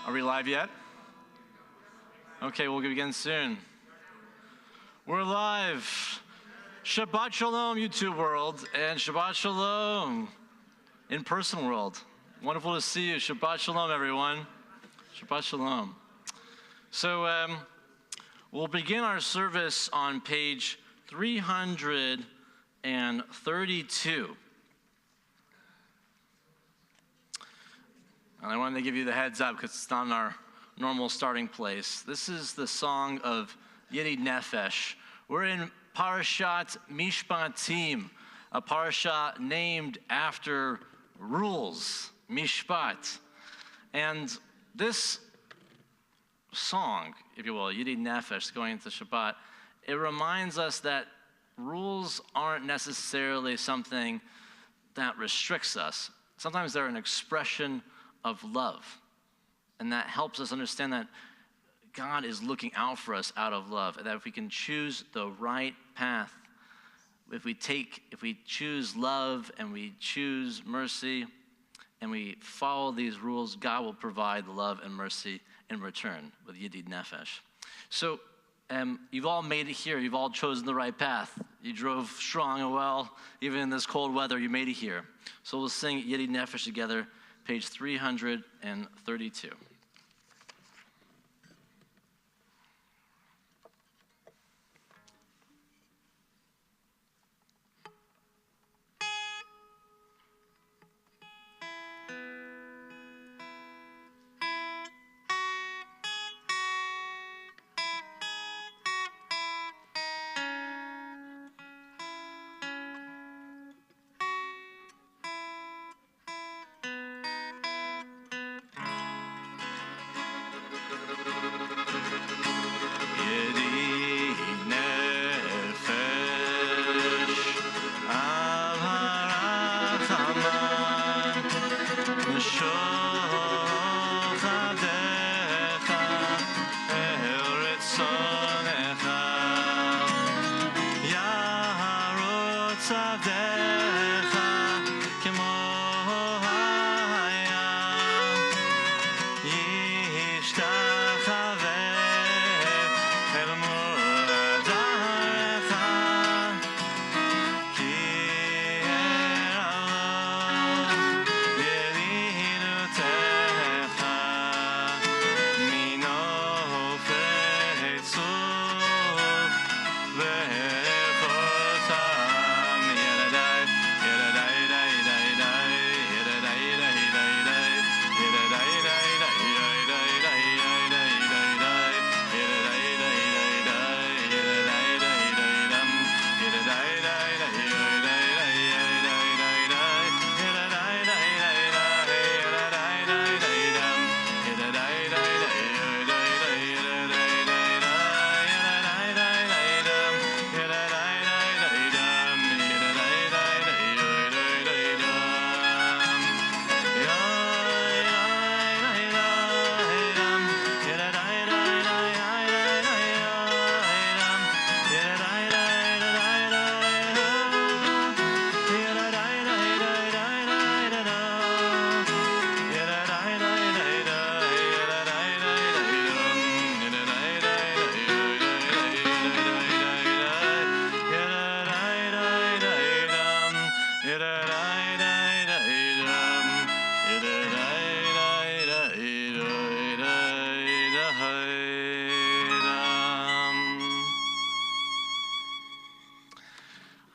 Are we live yet? Okay, we'll begin soon. We're live. Shabbat Shalom, YouTube world, and Shabbat Shalom, in-person world. Wonderful to see you. Shabbat Shalom, everyone. Shabbat Shalom. So we'll begin our service on page 332. And I wanted to give you the heads up because it's not in our normal starting place. This is the song of Yedi Nefesh. We're in Parashat Mishpatim, a parasha named after rules, Mishpat. And this song, if you will, Yedi Nefesh, going into Shabbat, it reminds us that rules aren't necessarily something that restricts us. Sometimes they're an expression of love. And that helps us understand that God is looking out for us out of love, and that if we can choose the right path, if we choose love and we choose mercy and we follow these rules, God will provide love and mercy in return with Yedi Nefesh. So you've all made it here. You've all chosen the right path. You drove strong and well. Even in this cold weather, you made it here. So we'll sing Yedi Nefesh together, page 332.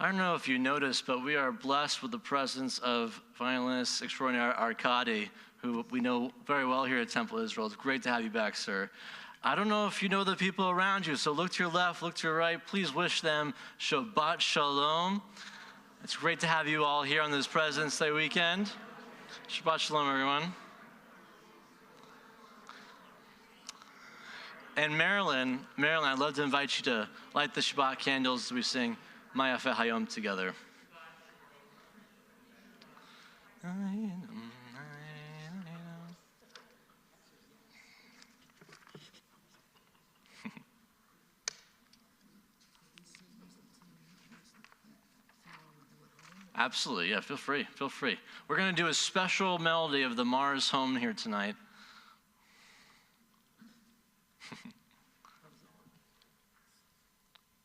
I don't know if you noticed, but we are blessed with the presence of violinist extraordinaire Arkadiy, who we know very well here at Temple Israel. It's great to have you back, sir. I don't know if you know the people around you, so look to your left, look to your right. Please wish them Shabbat Shalom. It's great to have you all here on this President's Day weekend. Shabbat Shalom, everyone. And Marilyn, I'd love to invite you to light the Shabbat candles as we sing Ma'afe Hayom together. Absolutely, yeah, feel free. We're going to do a special melody of the Mars home here tonight.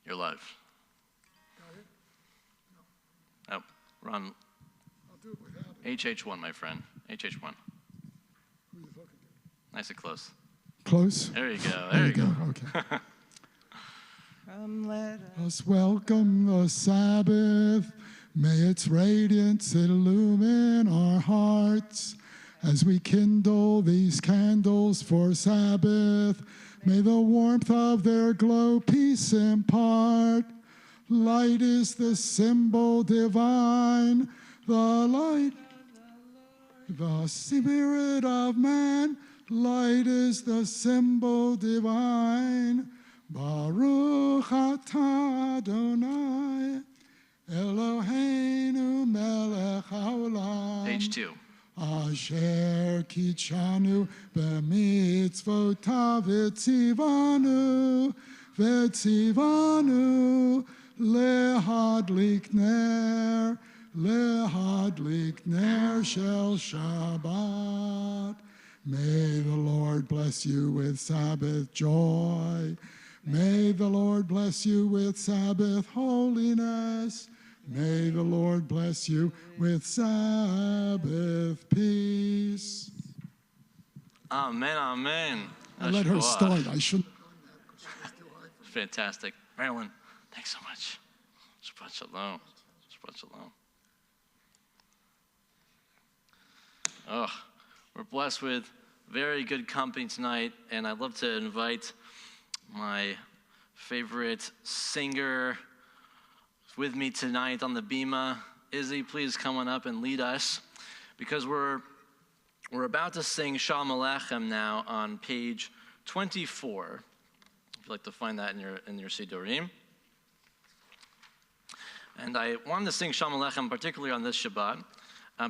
You're live. Oh, we're on HH1, my friend. HH1. Who are you talking to? Nice and close. Close? There you go. There you go. Okay. Come let Us welcome the Sabbath. May its radiance illumine our hearts as we kindle these candles for Sabbath. May the warmth of their glow peace impart. Light is the symbol divine, the light, the spirit of man. Light is the symbol divine. Baruch atah Adonai, Eloheinu melech haolam. Page 2. Asher kitshanu b'mitzvotav v'tzivanu lehadlik ner shel Shabbat. May the Lord bless you with Sabbath joy. May the Lord bless you with Sabbath holiness. May the Lord bless you with Sabbath peace. Amen, amen. I let her start. I shouldn't have done that because she was too high for me. Fantastic. Marilyn, thanks so much. Shabbat shalom. Shabbat shalom. Oh, we're blessed with very good company tonight, and I'd love to invite my favorite singer with me tonight on the bima. Izzy, please come on up and lead us, because we're about to sing Shalom Aleichem now on page 24. If you'd like to find that in your Sidurim. And I wanted to sing Shalom Aleichem particularly on this Shabbat,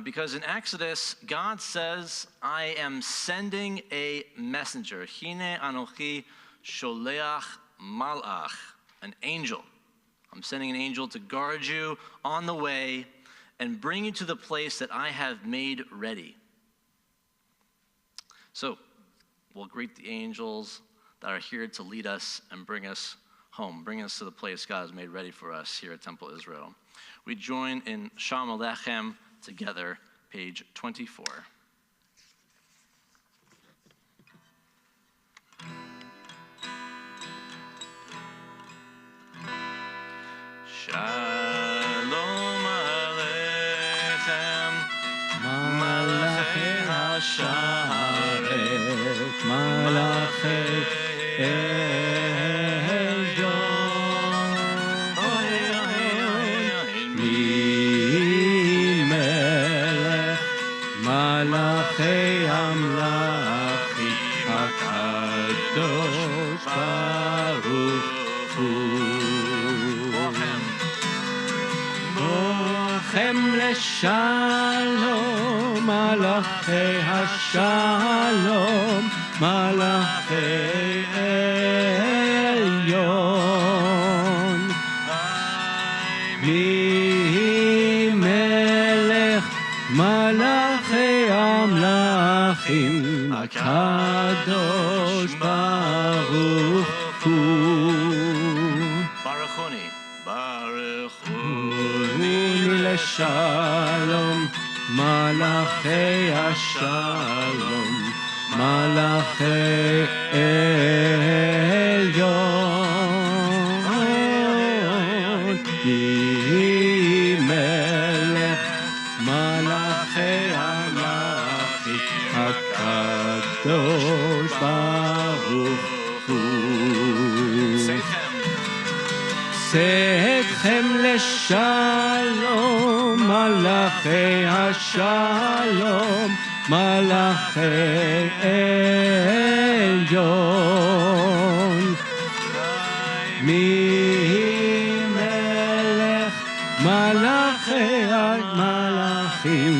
because in Exodus, God says, I am sending a messenger. Hine anochi sholeach malach, an angel. I'm sending an angel to guard you on the way and bring you to the place that I have made ready. So we'll greet the angels that are here to lead us and bring us home, bring us to the place God has made ready for us here at Temple Israel. We join in Shalom Aleichem together, page 24. Shalom Aleichem, Malachei HaSharet, Malachei Elyon, Melech, Malachei Amlachim, HaKadosh Baruch Hu. Bochem leshalom, malachei hashalom, malachei elyon. Melech, malachei amlachim, HaKadosh Baruch Hu. Baruchoni, Baruchoni leshalom, malachei hashalom, malachei elyon. Melech, malachei amlachim, HaKadosh Baruch Hu. Se'etchem leshalom, malachei hashalom, malachei elyon. Melech, malachei malachim,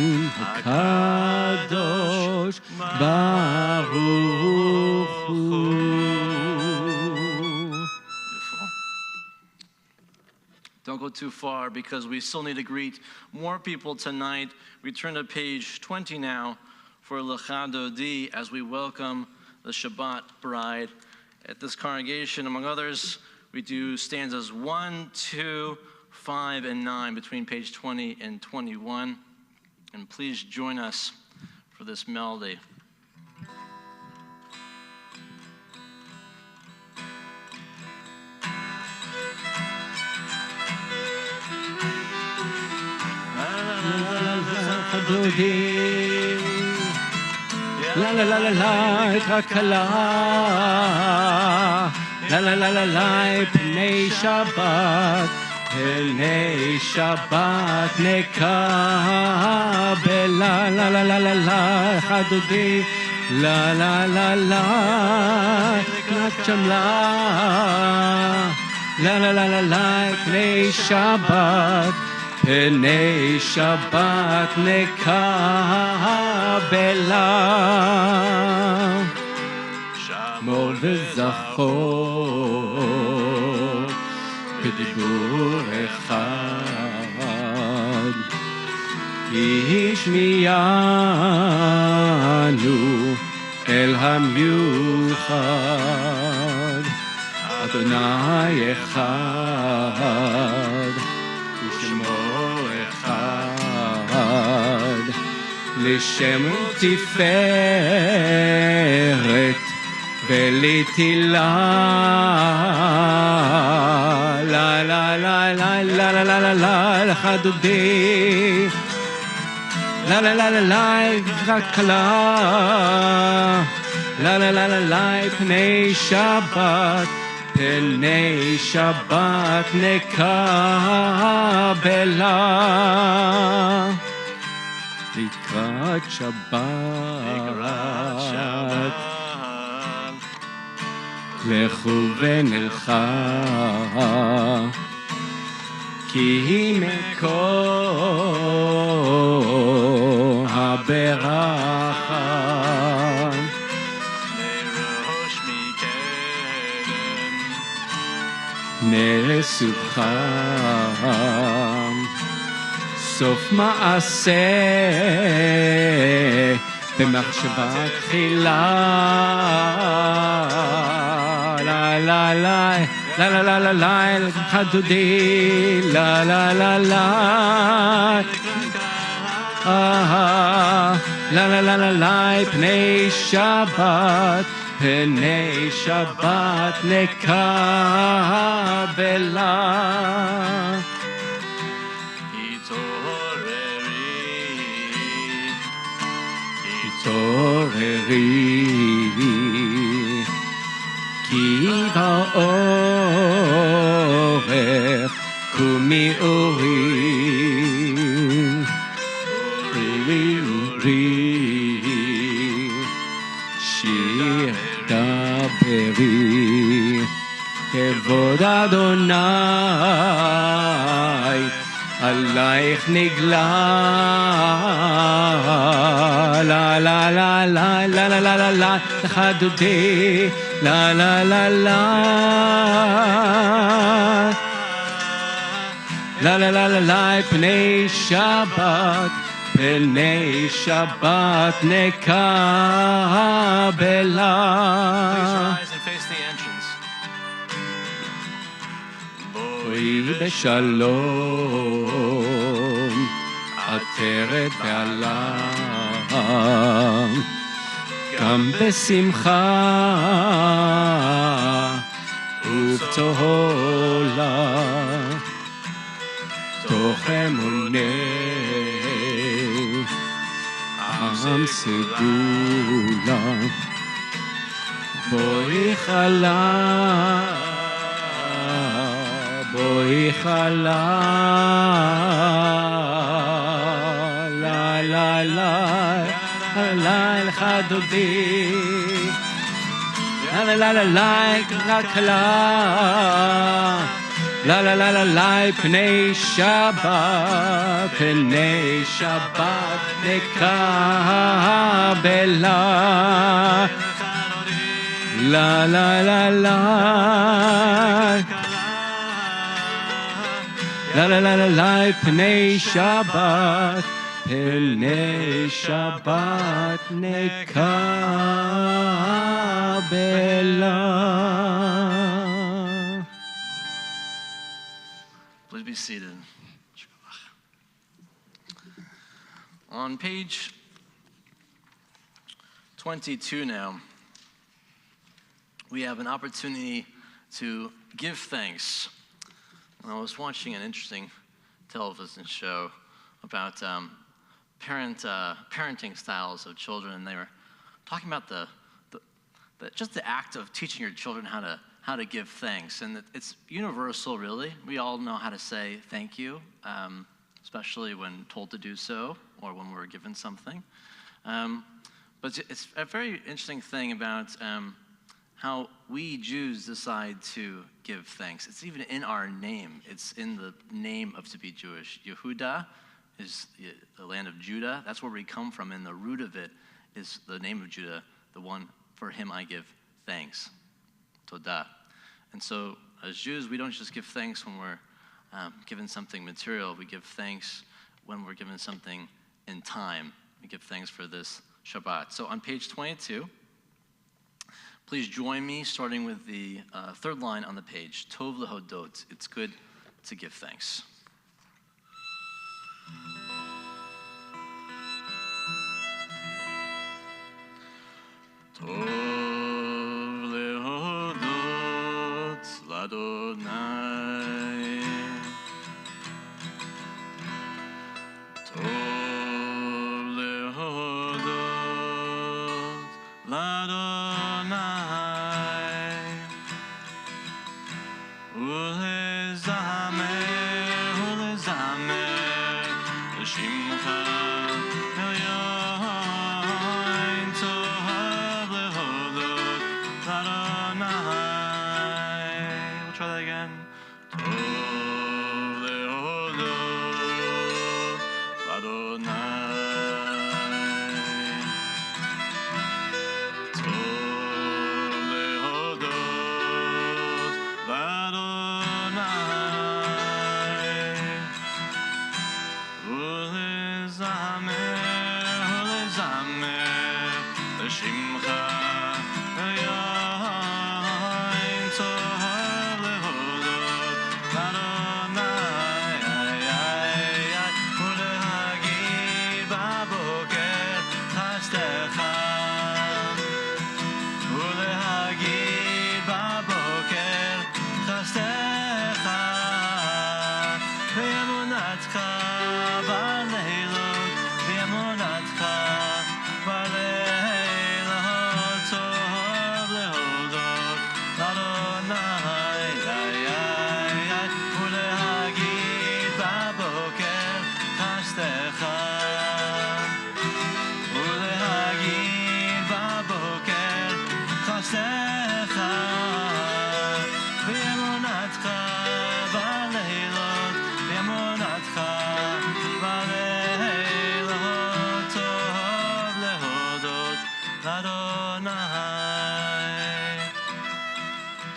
HaKadosh Baruch Hu. Don't go too far, because we still need to greet more people tonight. We turn to page 20 now for Lecha Dodi as we welcome the Shabbat bride. At this congregation, among others, We do stanzas 1, 2, 5, and 9 between page 20 and 21. And please join us for this melody. La la la la la, kakala. La la la la la, pnei Shabbat, pnei Shabbat nekabel. La la la la la la, chadodi. La la la la, nakchamla. La la la la la, pnei Shabbat. Pnei Shabbat nekabela. Shamor v'zachor b'dibur echad ishmiyanu el hamyuchad Adonai echad לשם תפארת ולתהילה. לה לה לה לה לה לה לה לה לך דודי. לה לה לה לה לה רק לה. לה לה לה לה לה פני שבת. פני שבת נקבלה. לקראת שבת, לכו ונלכה, כי היא מקור הברכה. מראש מקדם, נסוכה, סוף מעשה במחשבה תחילה. לה לה לה לה לה לה לה לה חדודי. לה לה לה לה לה לה לה לה לה פני שבת. פני שבת נקבלה. תתעוררי, כי באורך קומי אורי. אורי אורי, שיר דברי, כבוד אדוני עלייך נגלה. לה לה לה לה לה לה לה לה לה לך דודי. לה לה לה לה לה לה לה לה לה פני שבת. פני שבת נקבלה. בואי בשלום עטרת בעלה, גם בשמחה ובתהילה, תוך אמוני עם סגולה. בואי חלה, בואי חלה. לה לה לה לה לך דודי. לה לה לה לה לה רק לה. לה לה לה לה לה פני שבת. פני שבת נקבלה. לה לה לה לה לה לה לה לה לה פני שבת. פני שבת נקבלה. be seated. On page 22 now, we have an opportunity to give thanks. And I was watching an interesting television show about parenting styles of children, and they were talking about just the act of teaching your children how to give thanks. And it's universal, really. We all know how to say thank you, especially when told to do so or when we're given something. But it's a very interesting thing about how we Jews decide to give thanks. It's even in our name. It's in the name of to be Jewish. Yehuda is the land of Judah. That's where we come from, and the root of it is the name of Judah, the one for him I give thanks. Todah. And so as Jews, we don't just give thanks when we're given something material. We give thanks when we're given something in time. We give thanks for this Shabbat. So on page 22, please join me, starting with the third line on the page. Tov lehodot. It's good to give thanks. Tov lehodot l'Adonai. Tov lehodot l'Adonai. Ulezamer l'shimcha elyon. Tov lehodot l'Adonai. We'll try that again. Tov lehodot l'Adonai. Tov lehodot l'Adonai. Ulezamer l'shimcha elyon. Tov lehodot l'Adonai. Ulehagid b'boker chastecha. Ulehagid b'boker chastecha. V'emunatcha b'leilot. V'emunatcha b'leilot. Tov lehodot l'Adonai. Ulehagid b'boker chastecha. Ulehagid b'boker chastecha. V'emunatcha b'leilot. V'emunatcha b'leilot. Tov lehodot l'Adonai.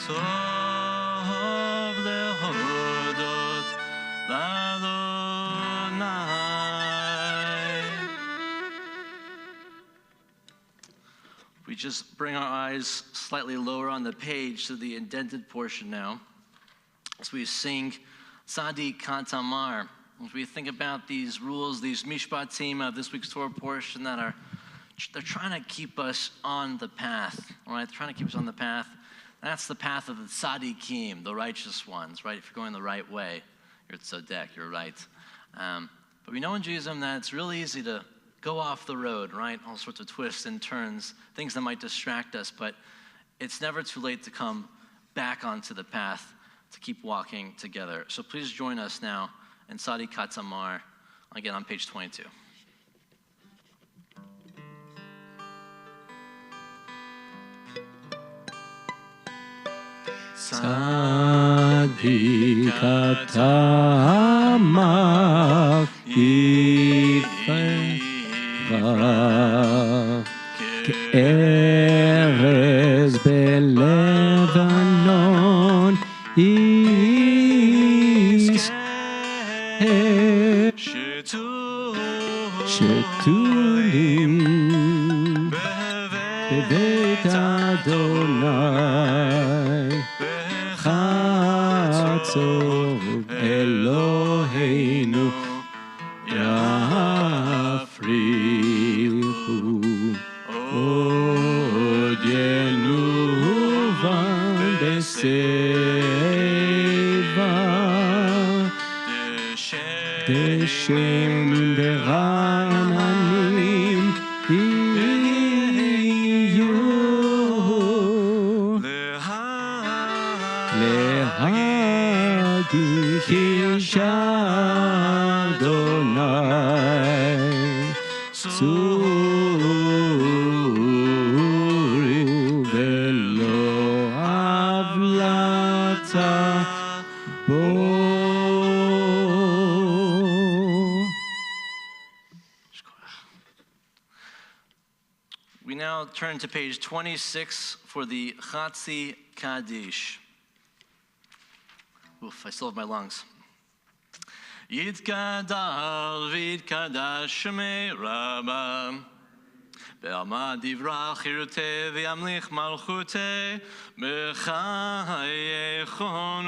Tov lehodot l'Adonai. We just bring our eyes slightly lower on the page to the indented portion now, as we sing Tzadik Katamar. As we think about these rules, these mishpatim of this week's Torah portion they're trying to keep us on the path, all right? They're trying to keep us on the path. That's the path of the tzaddikim, the righteous ones, right? If you're going the right way, you're tzaddik, you're right. But we know in Judaism that it's really easy to go off the road, right? All sorts of twists and turns, things that might distract us, but it's never too late to come back onto the path to keep walking together. So please join us now in Tzadik Katamar, again on page 22. Tzadik Katamar יפרח כארז בלבנון יזכה שתולים בבית אדוני חצרות טוב אלוהינו יפריחו עוד ינובן בשיבה דשאים ורעננים יהיו להגיש אדוני צורו ולא הבלטה בו. We now turn to page 26 for the Chatzi Kaddish. Oof, I still have my lungs. Yitkadal v'yitkadash shmei Rabba Be'alma divra chirute v'yamlich malchute B'chayechon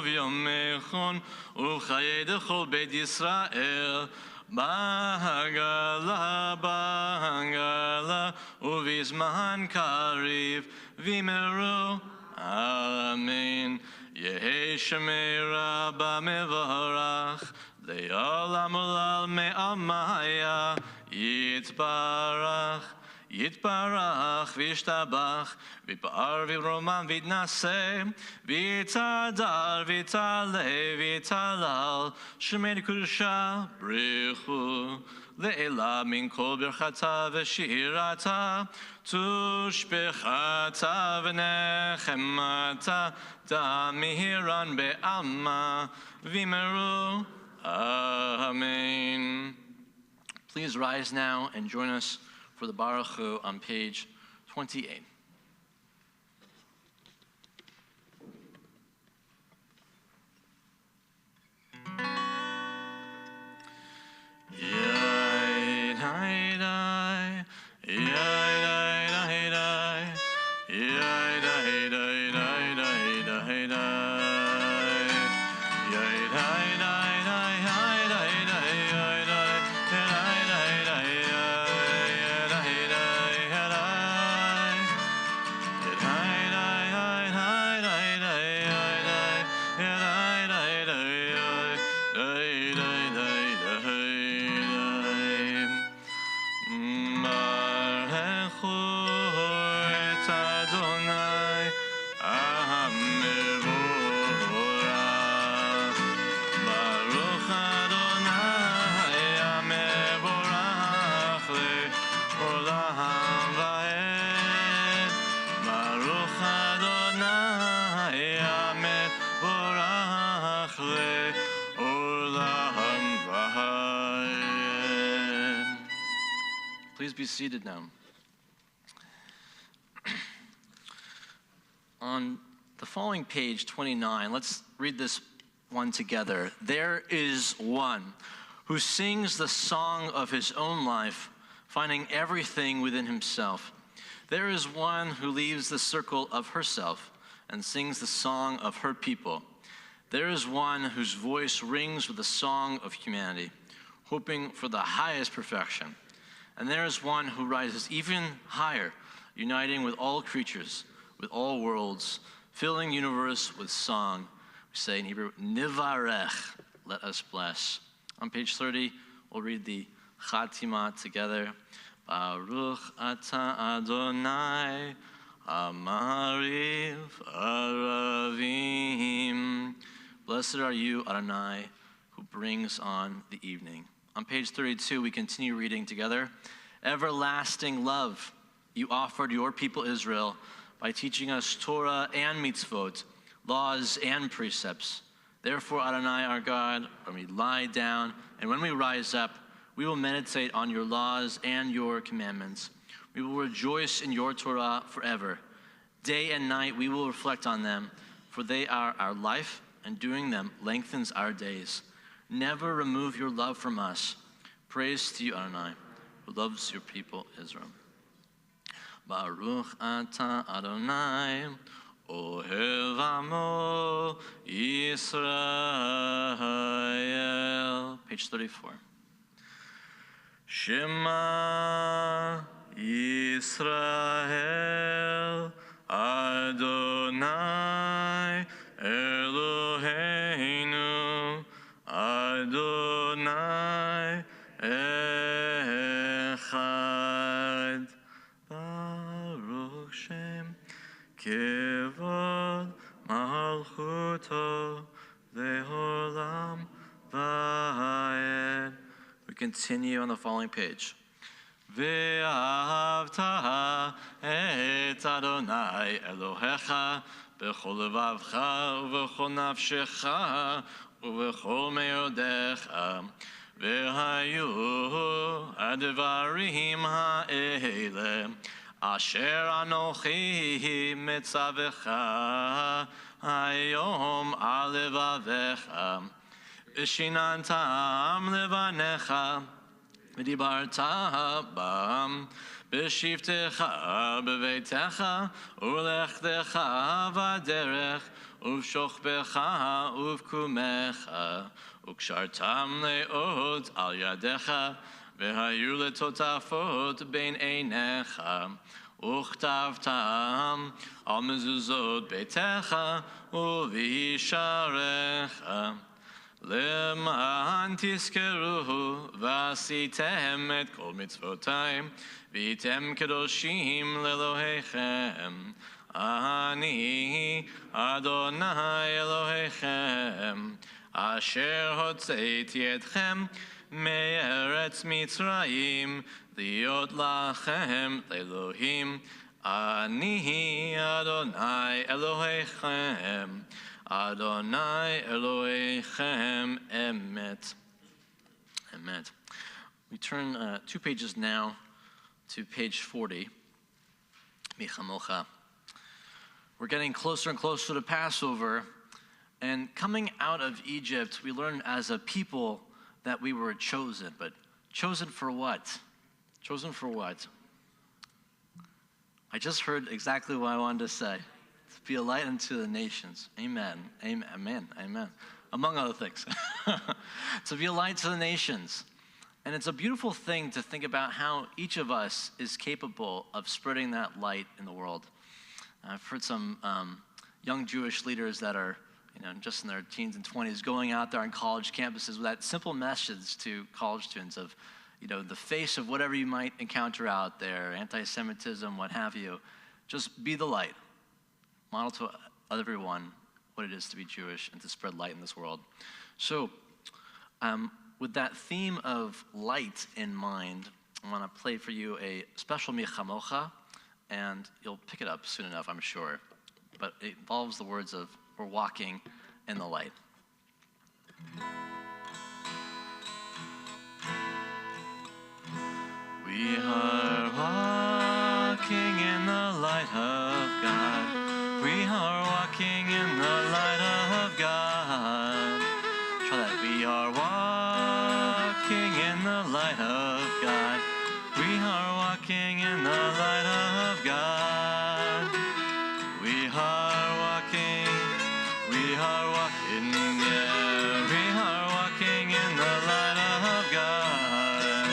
u'v'yomechon u'chayei dechol beit Yisrael B'hagala u'v'zman kariv v'meru Amen. Yehei Shemei Rabba mevorach le'olam olal me'amaya Yitbarach v'yishtabach v'yipar v'yroman v'yitnaseh v'yitzadar v'yitzaleh v'yitzalal Shemei Kedusha brichu le'ela min kol birchata v'shirata tushbechata v'nechemata damihiran be'alma v'meru. Amen. Please rise now and join us for the Baruch Hu on page 28. Please be seated now. On the following page 29, let's read this one together. There is one who sings the song of his own life, finding everything within himself. There is one who leaves the circle of herself and sings the song of her people. There is one whose voice rings with the song of humanity, hoping for the highest perfection. And there is one who rises even higher, uniting with all creatures, with all worlds, filling the universe with song. We say in Hebrew, Nivarech, let us bless. On page 30, we'll read the Chatima together. Baruch ata Adonai, Amariv Aravim. Blessed are you, Adonai, who brings on the evening. On page 32, we continue reading together. Everlasting love, you offered your people Israel by teaching us Torah and mitzvot, laws and precepts. Therefore, Adonai, our God, when we lie down and when we rise up, we will meditate on your laws and your commandments. We will rejoice in your Torah forever. Day and night we will reflect on them, for they are our life, and doing them lengthens our days. Never remove your love from us. Praise to you, Adonai, who loves your people, Israel. Baruch ata Adonai, Ohev Amo Yisrael. Page 34. Shema Yisrael Adonai Eloheinu Adonai Echad. Baruch Shem Kevod Malchuto Leolam Vayed. We continue on the following page. Ve'ahavta et Adonai Elohecha b'chol levavcha u'v'chol nafshecha u'v'chol me'odecha ve'hayu advarim ha'ele asher anochi mitzavecha hayom al levavecha v'shinantam levanecha v'dibarta bam b'shivtecha b'veitecha u'lechtecha v'derech u'v'shochbecha u'v'kumecha u'kshartam le'ot al yadecha v'hayu letotafot bein einecha u'chtavtam al mezuzot beitecha u'v'isharecha למען תזכרו ועשיתם את כל מצוותיי והייתם קדושים לאלוהיכם אני אדוני אלוהיכם אשר הוצאתי אתכם מארץ מצרים להיות לכם לאלוהים אני אדוני אלוהיכם Adonai Elohechem Emet. Emet. We turn 2 pages now to page 40. Michamocha. We're getting closer and closer to Passover, and coming out of Egypt, we learned as a people that we were chosen. But chosen for what? Chosen for what? I just heard exactly what I wanted to say. Be a light unto the nations. Amen. Amen. Amen. Amen. Among other things. To be a light to the nations. And it's a beautiful thing to think about how each of us is capable of spreading that light in the world. I've heard some young Jewish leaders that are, just in their teens and 20s going out there on college campuses with that simple message to college students of, the face of whatever you might encounter out there, anti-Semitism, what have you. Just be the light. Model to everyone what it is to be Jewish and to spread light in this world. So, with that theme of light in mind, I want to play for you a special Michamocha, and you'll pick it up soon enough, I'm sure. But it involves the words of, we're walking in the light. We are walking in the light of God. We are walking in the light of God. Try that. We are walking in the light of God. We are walking in the light of God. We are walking, yeah. We are walking in the light of God.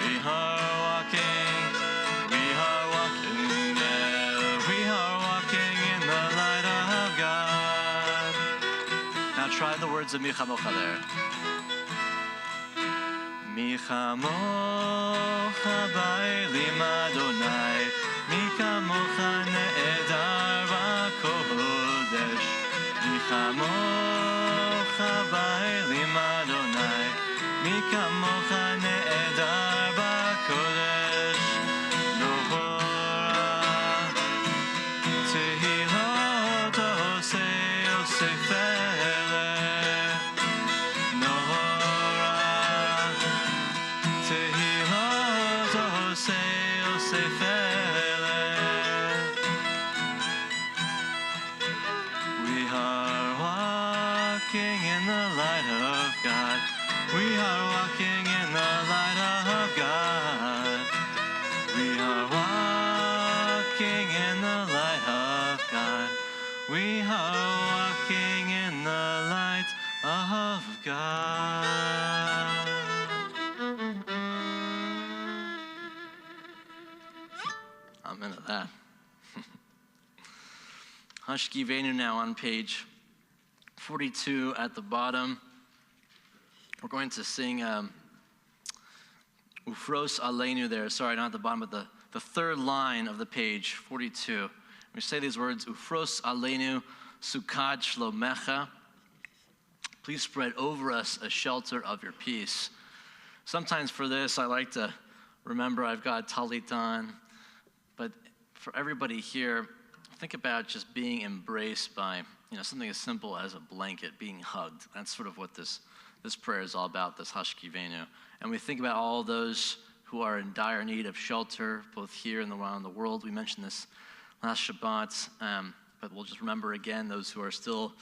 We are walking, yeah. We are walking in the light of God. Now try the words of Michamocha there. Michamocha ba'elim Adonai, Michamocha ne'edar ba'kodesh. Michamocha ba'elim Adonai, Michamocha ne'edar ba'kodesh. Nohora tehilot osei osefele. Nohora tehilot osei osefele. We are walking in the light of God. We are walking in the light of God. We are walking in the light of God. We are walking in the light of God. I'm into that. Hashkivenu now on page 42 at the bottom. We're going to sing Ufros Aleinu there. Sorry, not at the bottom, but the third line of the page, 42. We say these words, Ufros Aleinu Sukkad Shlomecha. Please spread over us a shelter of your peace. Sometimes for this, I like to remember I've got talit on, but for everybody here, think about just being embraced by, something as simple as a blanket, being hugged. That's sort of what this prayer is all about, this Hashkivenu. And we think about all those who are in dire need of shelter, both here and around the world. We mentioned this last Shabbat, but we'll just remember again those who are still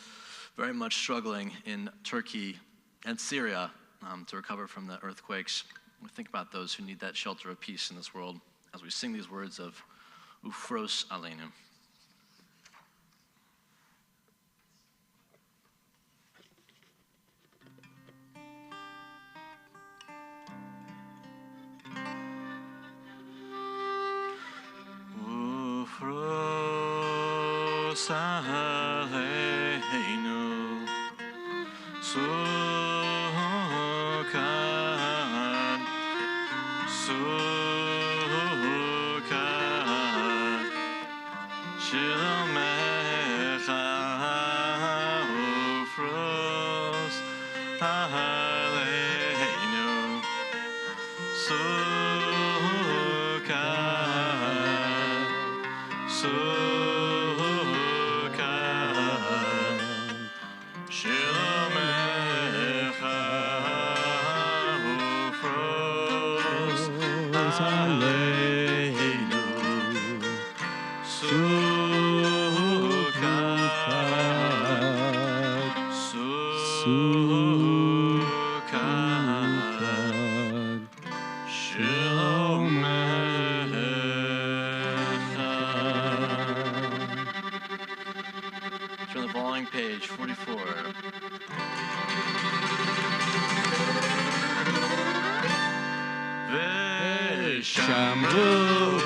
very much struggling in Turkey and Syria to recover from the earthquakes. We think about those who need that shelter of peace in this world as we sing these words of Ufros Aleinu. Ufros Aleinu Sukkad Shlomecha Ufros Aleinu Turn the following page, 44. שמרו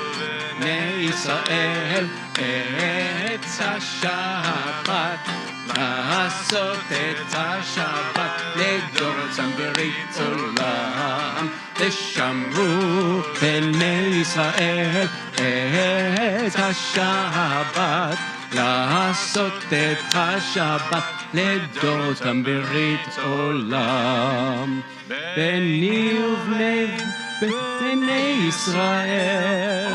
בני ישראל את השבת, לעשות את השבת לדורותם ברית עולם. ושמרו בני ישראל את השבת, לעשות את השבת לדורותם ברית עולם. בני ובני בני ישראל,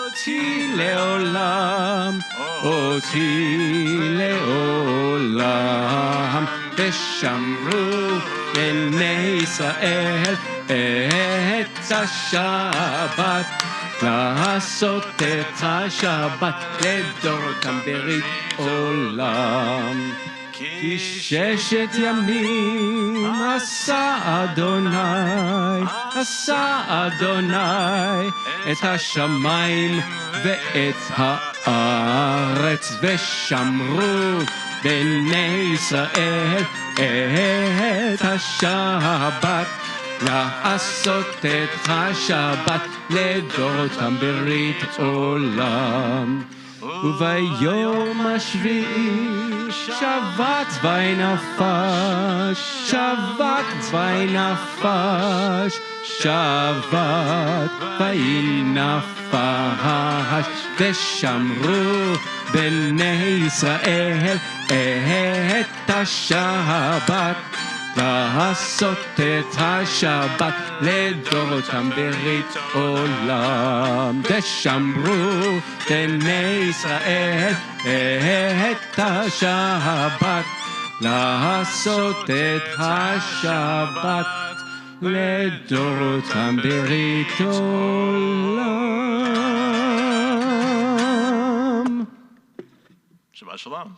אותי לעולם, אותי לעולם. ושמרו בני ישראל את השבת, לעשות את השבת לדורותם ברית עולם. כי ששת ימים עשה אדוני, עשה אדוני את השמיים ואת הארץ. ושמרו בני ישראל את השבת, לעשות את השבת לדורותם ברית עולם. וביום השביעי שבת וינפש, שבת וינפש, שבת וינפש. ושמרו בני ישראל את השבת, לעשות את השבת לדורותם ברית עולם. ושמרו בני ישראל את השבת, לעשות את השבת לדורותם ברית עולם. Shabbat Shalom.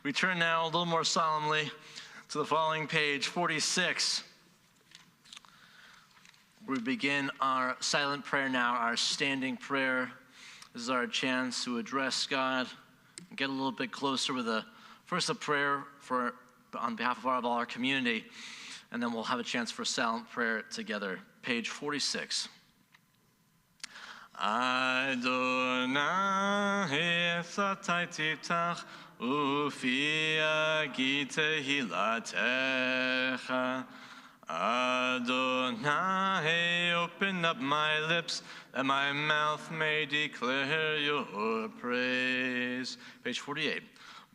We turn now a little more solemnly to the following page, 46. We begin our silent prayer now, our standing prayer. This is our chance to address God get a little bit closer with first a prayer on behalf of all our community, and then we'll have a chance for silent prayer together. Page 46. Adonai esatai tiftach ufi agi tehilatecha. Adonai, open up my lips, that my mouth may declare your praise. Page 48.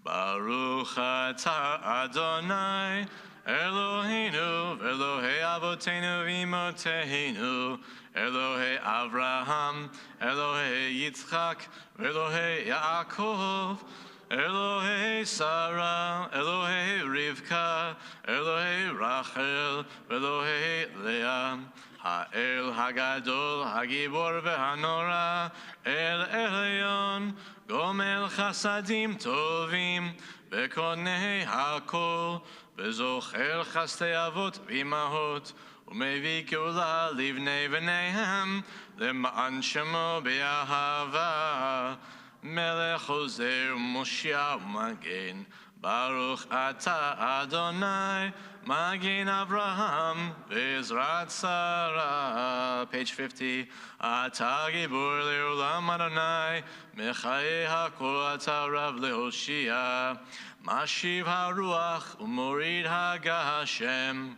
Baruch atah Adonai, Eloheinu, Elohei Avotenu v'Imotenu, Elohei Avraham, Elohei Yitzchak, Elohei Yaakov, Elohei Sarah, Elohei Rivka, Elohei Rachel, Elohei Leah, Ha'el Hagadol, Hagibor ve'hanora, El Elyon, Gomel Chasadim Tovim, Bekonei Hakol, Bezocher Chastei Avot v'Imahot, Umevi Geula Livnei V'neihem, Lema'an Shemo Be'ahava, Melech Ozer Moshiach Magen, Baruch Atah Adonai, Magen Avraham, Bezrat Sarah. Page 50. Atah Gibor Leolam Adonai, Mechaye HaKol Atah Rav Lehoshia, Mashiv HaRuach Umorid HaGashem,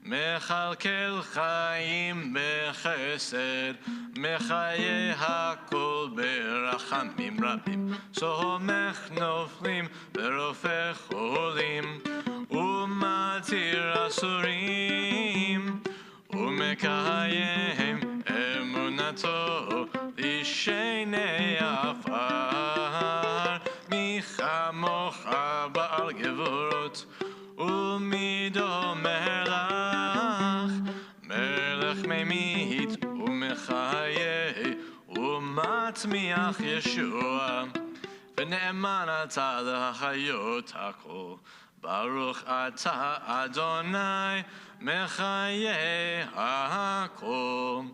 Mechalkel Chaim Bechesed, Mechaye HaKol Berachamim Rabim, Somech Noflim Berofech Olim, Umatir Asurim, Umekayem Emunato Lishenei Afar, Michamocha Baal Gevurot, Umido Melach, Melech Memit, Umechaye, Umatmiach Yeshua, V'ne'eman atah l'hachayot hakol, Baruch atah Adonai, Mechaye hakol.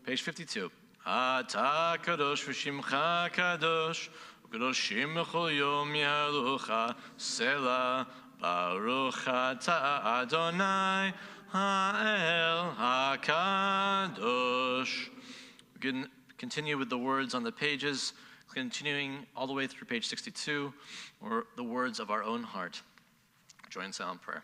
Page 52. Atah kadosh v'shimcha kadosh, U'kadoshim b'chol yom yalucha, Selah. Baruch atah Adonai, Ha'el HaKadosh. We can continue with the words on the pages, continuing all the way through page 62, or the words of our own heart. Join silent prayer.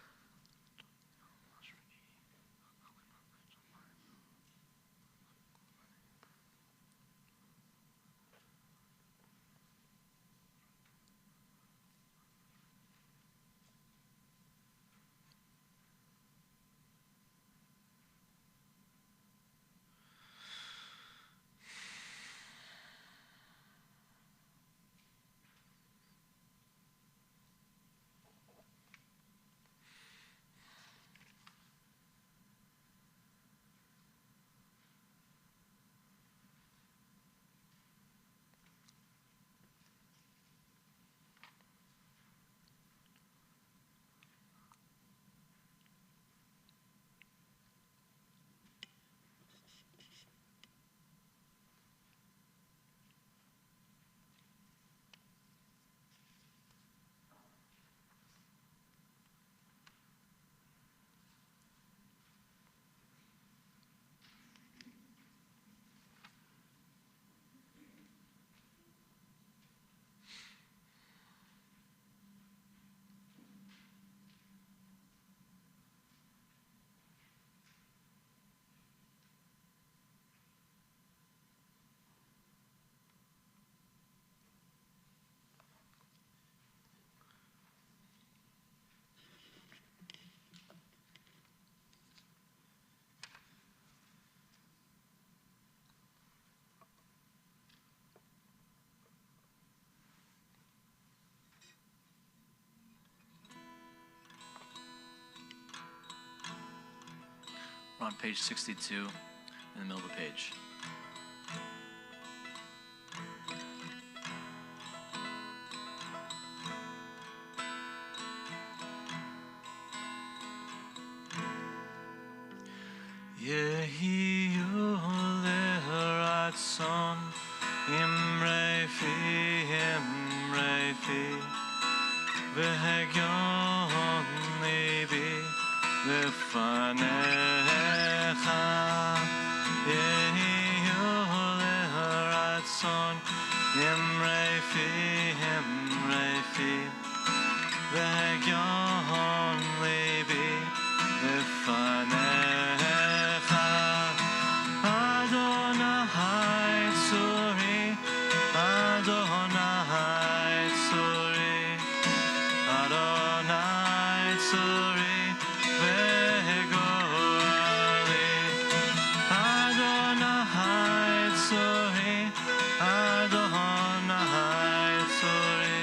We're on page 62 in the middle of the page. Yehiyu leratzon imrei fi והגיון ליבי לפניך, יהיו לרצון אמרי פי, והגיון ליבי לפניך, אדוני צורי, אדוני צורי, אדוני צורי וגואלי, אדוני צורי, אדוני צורי,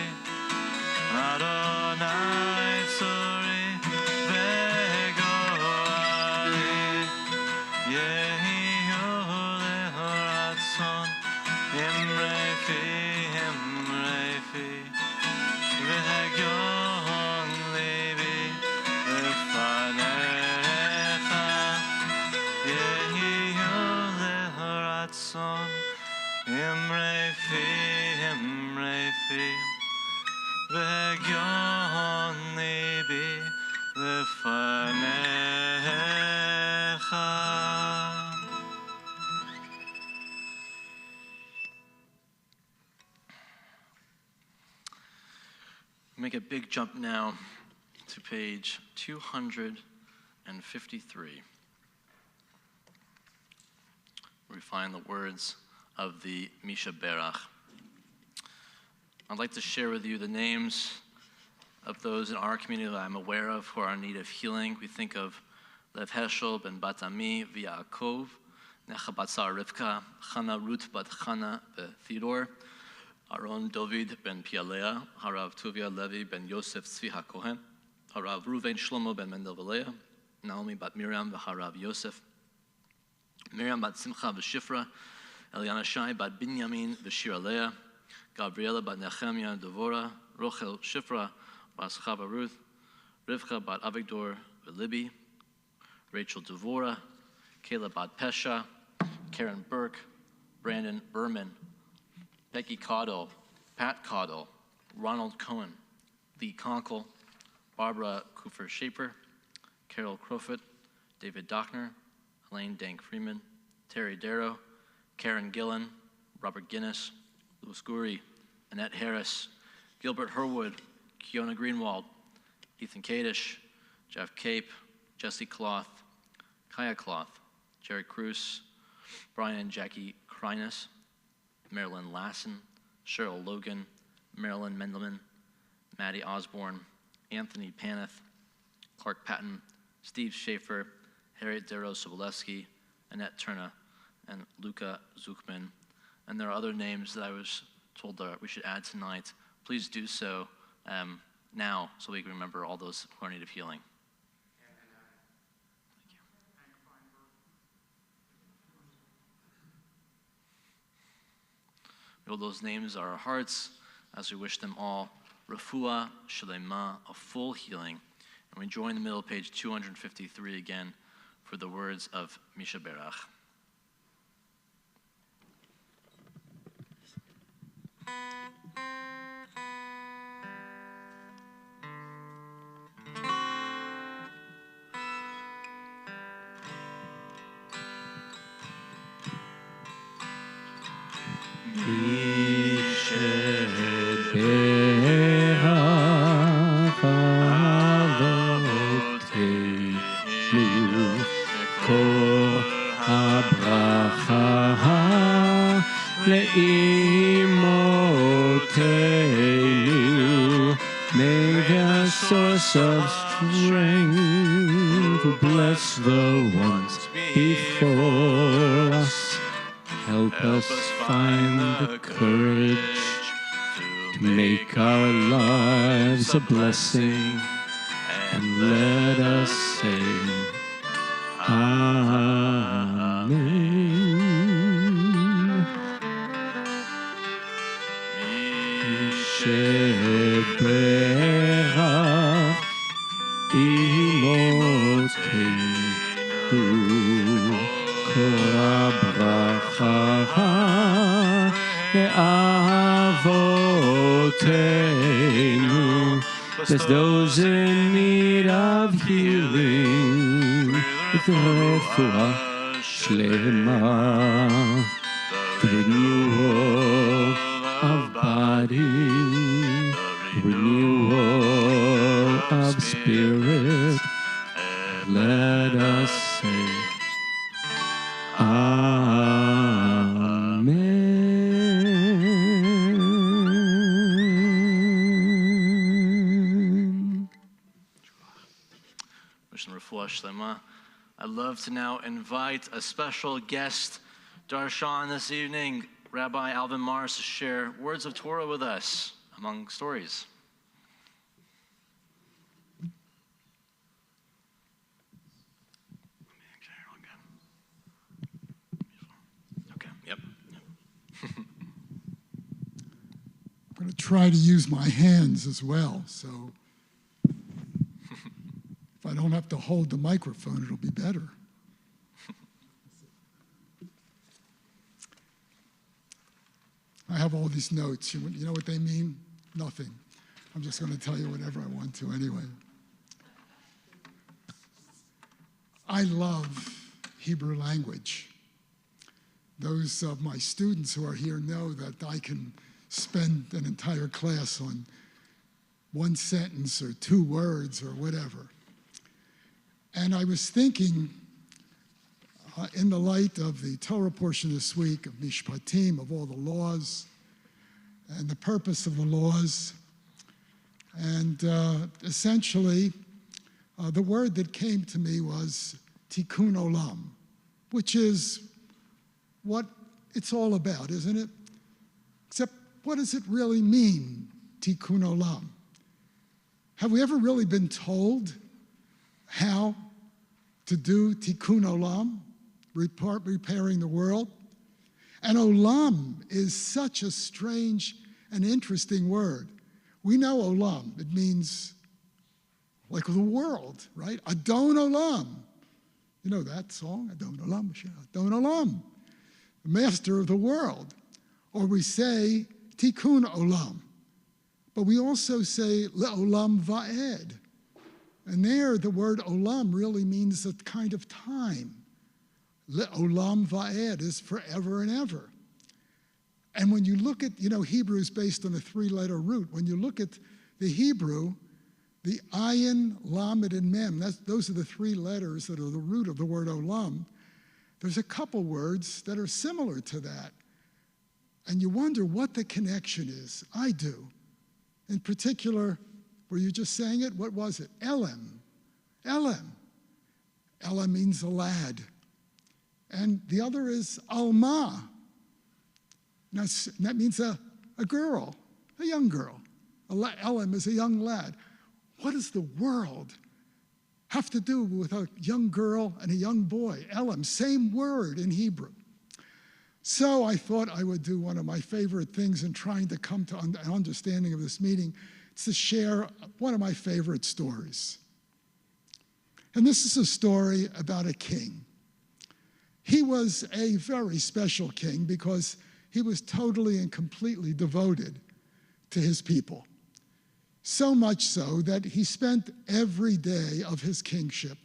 אדוני צורי וגואלי, יהיו לרצון אמרי פי, והגיון ליבי לפניך, יהיו לרצון אמרי פי, והגיון ליבי לפניך. Make a big jump now to page 253, where we find the words of the Misha Berach. I'd like to share with you the names of those in our community that I'm aware of who are in need of healing. We think of Lev Heschel ben Bat Ami v'Yaakov, Necha bat Sarah Rivka, Chana Ruth bat Chana Theodore, Aaron David ben Pialea, Harav Tuvia Levi ben Yosef Tzvi HaKohen, Harav Ruven Shlomo ben Mendel Velea, Naomi bat Miriam v'Harav Yosef, Miriam bat Simcha v'Shifra, Eliana Shai bat Binyamin v'Shira Leah, Gabriela bat Nehemiah Devora, Rochel Shifra bat Chava Ruth, Rivka bat Avigdor v'Libi, Rachel Devora, Kayla bat Pesha, Karen Burke, Brandon Berman, Becky Caudill, Pat Caudill, Ronald Cohen, Lee Conkle, Barbara Kufer-Shaper, Carol Crofit, David Dochner, Elaine Dank Freeman, Terry Darrow, Karen Gillen, Robert Guinness, Louis Guri, Annette Harris, Gilbert Herwood, Kiona Greenwald, Ethan Kadish, Jeff Cape, Jesse Cloth, Kaya Cloth, Jerry Cruz, Brian and Jackie Kreinus, Marilyn Lassen, Cheryl Logan, Marilyn Mendelman, Maddie Osborne, Anthony Paneth, Clark Patton, Steve Schaefer, Harriet Darrow-Sobolewski, Annette Turner, and Luca Zuchman. And there are other names that I was told that we should add tonight. Please do so now so we can remember all those who are in need of healing. All those names are our hearts as we wish them all refuah shalema, a full healing. And we join the middle of page 253 again for the words of Misha Berach. Of strength, bless the ones before us. Help us find the courage to make our lives a blessing, and let us say, Amen. Bless those in need of healing with refuah shlema, the renewal of body, the renewal of spirit. Let us say Amen. Wishing refuah shlema. I'd love to now invite a special guest, Darshan, this evening, Rabbi Alvin Mars, to share words of Torah with us among stories. Okay, yep. I'm going to try to use my hands as well, so if I don't have to hold the microphone, it'll be better. I have all these notes. You know what they mean? Nothing. I'm just going to tell you whatever I want to anyway. I love Hebrew language. Those of my students who are here know that I can spend an entire class on one sentence or two words or whatever. And I was thinking, in the light of the Torah portion this week of Mishpatim, of all the laws and the purpose of the laws, and essentially the word that came to me was tikkun olam, which is what it's all about, isn't it? Except, what does it really mean, tikkun olam? Have we ever really been told how to do tikkun olam, repairing the world? And olam is such a strange and interesting word. We know olam, it means like the world, right? Adon olam. You know that song, Adon olam, Adon olam, the master of the world. Or we say tikkun olam. But we also say le'olam va'ed. And there, the word olam really means a kind of time. Le'olam va'ed is forever and ever. And when you look at, Hebrew is based on a three-letter root. When you look at the Hebrew, the ayin, lamed, and mem, those are the three letters that are the root of the word olam. There's a couple words that are similar to that. And you wonder what the connection is. I do. In particular, were you just saying it? What was it? Elem. Elem. Elem means a lad. And the other is alma. That means a girl, a young girl. Elem is a young lad. What does the world have to do with a young girl and a young boy? Elem, same word in Hebrew. So I thought I would do one of my favorite things in trying to come to an understanding of this meeting. It's to share one of my favorite stories. And this is a story about a king. He was a very special king because he was totally and completely devoted to his people. So much so that he spent every day of his kingship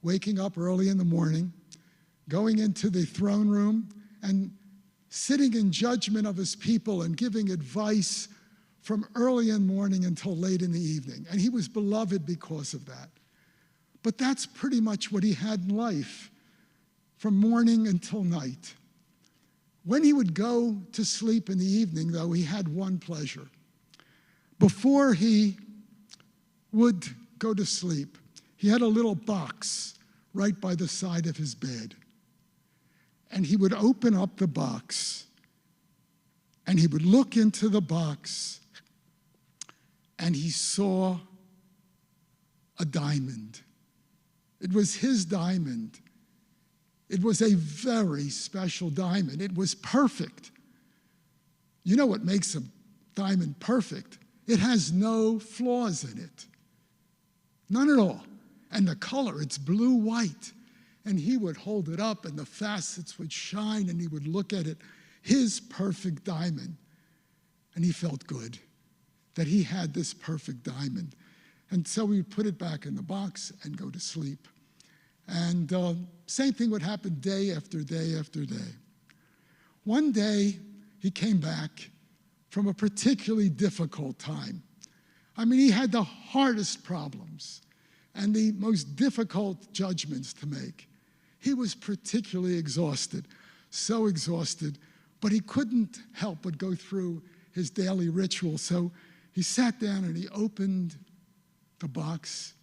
waking up early in the morning, going into the throne room, and sitting in judgment of his people and giving advice from early in the morning until late in the evening. And he was beloved because of that. But that's pretty much what he had in life, from morning until night. When he would go to sleep in the evening, though, he had one pleasure. Before he would go to sleep, he had a little box right by the side of his bed. And he would open up the box, and he would look into the box, and he saw a diamond. It was his diamond. It was a very special diamond. It was perfect. You know what makes a diamond perfect? It has no flaws in it. None at all. And the color, it's blue-white. And he would hold it up, and the facets would shine, and he would look at it, his perfect diamond. And he felt good that he had this perfect diamond. And so we would put it back in the box and go to sleep. And same thing would happen day after day after day. One day, he came back from a particularly difficult time. I mean, he had the hardest problems and the most difficult judgments to make. He was particularly exhausted, so exhausted, but he couldn't help but go through his daily ritual. So he sat down and he opened the box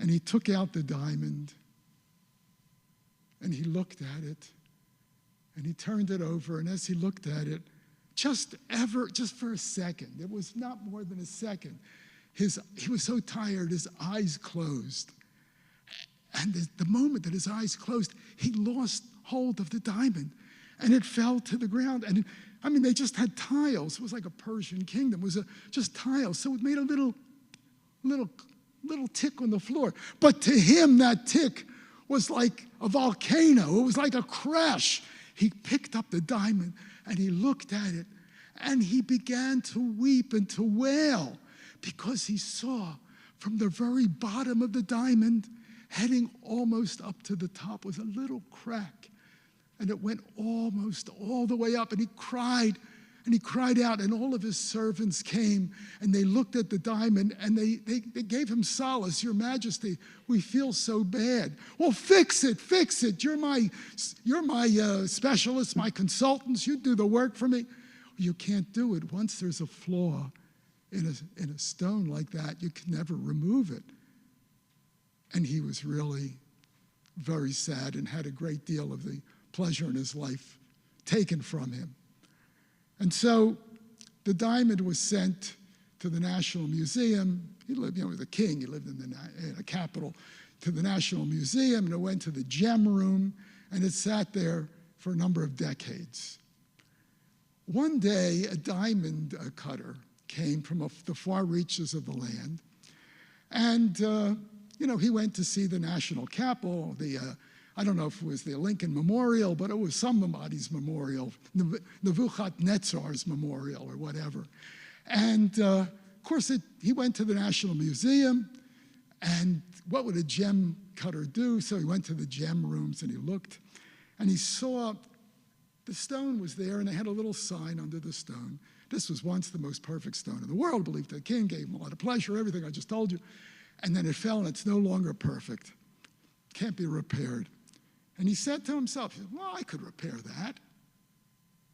and he took out the diamond and he looked at it and he turned it over. And as he looked at it, just for a second, it was not more than a second, he was so tired, his eyes closed. And the moment that his eyes closed, he lost hold of the diamond and it fell to the ground. And they just had tiles. It was like a Persian kingdom. It was just tiles. So it made a little tick on the floor. But to him, that tick was like a volcano. It was like a crash. He picked up the diamond and he looked at it and he began to weep and to wail because he saw from the very bottom of the diamond, heading almost up to the top, was a little crack. And it went almost all the way up, and he cried out, and all of his servants came, and they looked at the diamond, and they gave him solace. Your Majesty, we feel so bad. Well, fix it. You're my specialist, my consultants. You do the work for me. You can't do it. Once there's a flaw in a stone like that, you can never remove it. And he was really very sad and had a great deal of the pleasure in his life taken from him. And so the diamond was sent to the National Museum. He lived, the king, he lived in the capital, to the National Museum, and it went to the gem room, and it sat there for a number of decades. One day, a diamond cutter came from the far reaches of the land, and he went to see the national capital, I don't know if it was the Lincoln Memorial, but it was somebody's memorial, Nebuchadnezzar's memorial or whatever. And of course, he went to the National Museum, and what would a gem cutter do? So he went to the gem rooms and he looked, and he saw the stone was there, and they had a little sign under the stone. This was once the most perfect stone in the world, believed the king, gave him a lot of pleasure, everything I just told you. And then it fell, and it's no longer perfect. Can't be repaired. And he said to himself, well, I could repair that.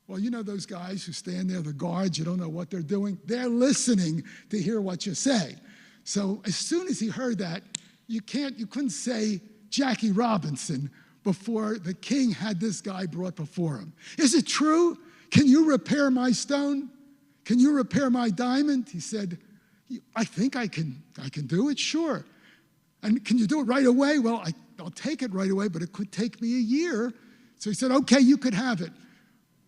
Well, you know those guys who stand there, the guards, you don't know what they're doing. They're listening to hear what you say. So as soon as he heard that, you couldn't say Jackie Robinson before the king had this guy brought before him. Is it true? Can you repair my stone? Can you repair my diamond? He said, I think I can do it, sure. And can you do it right away? Well, I'll take it right away, but it could take me a year. So he said, okay, you could have it.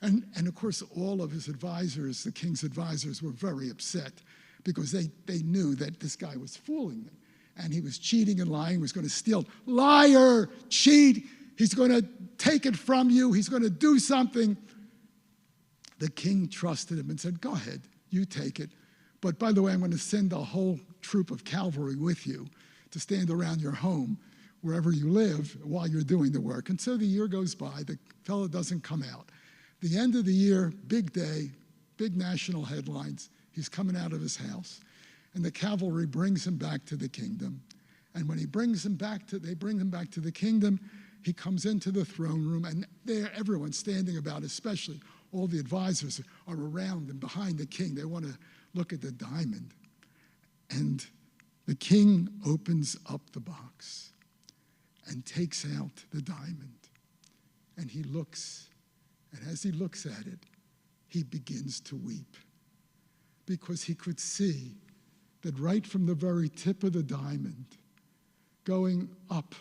And of course, all of his advisors, the king's advisors, were very upset because they knew that this guy was fooling them. And he was cheating and lying, was going to steal. Liar, cheat, he's going to take it from you, he's going to do something. The king trusted him and said, go ahead, you take it. But by the way, I'm going to send a whole troop of cavalry with you to stand around your home, wherever you live, while you're doing the work. And so the year goes by, the fellow doesn't come out. The end of the year, big day, big national headlines, he's coming out of his house. And the cavalry brings him back to the kingdom. And when they bring him back to the kingdom, he comes into the throne room, and there everyone's standing about, especially all the advisors are around and behind the king. They want to look at the diamond. And the king opens up the box and takes out the diamond. And he looks, and as he looks at it, he begins to weep because he could see that right from the very tip of the diamond, going up